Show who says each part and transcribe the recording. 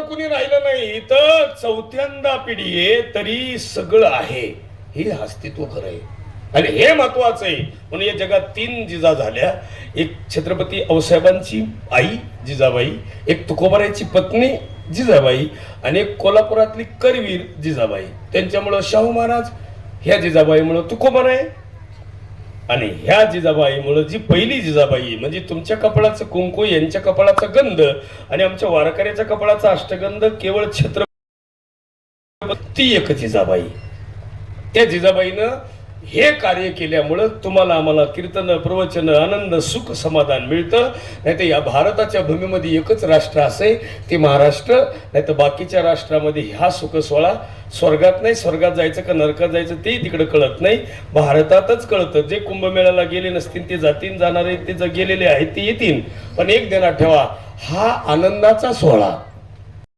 Speaker 1: कुणी राहिलं नाही तर चौथ्यांदा पिढी आहे तरी सगळं आहे, हे अस्तित्व खरं आहे आणि हे महत्वाचं आहे. म्हणून या जगात 3 जिजा झाल्या. एक छत्रपती औसाहेबांची आई जिजाबाई, एक तुकोबारायची पत्नी जिजाबाई आणि एक कोल्हापुरातली करवीर जिजाबाई. त्यांच्यामुळं शाहू महाराज, ह्या जिजाबाईमुळं तुकोबाराय आणि ह्या जिजाबाईमुळं जी पहिली जिजाबाई म्हणजे तुमच्या कपाळाचं कुंकू, यांच्या कपाळाचा गंध आणि आमच्या वारकऱ्याच्या कपाळाचा अष्टगंध केवळ छत्रपती एक जिजाबाई. त्या जिजाबाईनं हे कार्य केल्यामुळं तुम्हाला आम्हाला कीर्तन, प्रवचन, आनंद, सुख, समाधान मिळतं. नाही तर या भारताच्या भूमीमध्ये एकच राष्ट्र असे ते महाराष्ट्र, नाही तर बाकीच्या राष्ट्रामध्ये हा सुख सोहळा स्वर्गात नाही, स्वर्गात जायचं का नरकात जायचं ते तिकडे कळत नाही, भारतातच कळतं. जे कुंभमेळ्याला गेले नसतील ते जातील, जाणारे ते गेलेले आहेत ते येतील. पण एक ध्यानात ठेवा, हा आनंदाचा सोहळा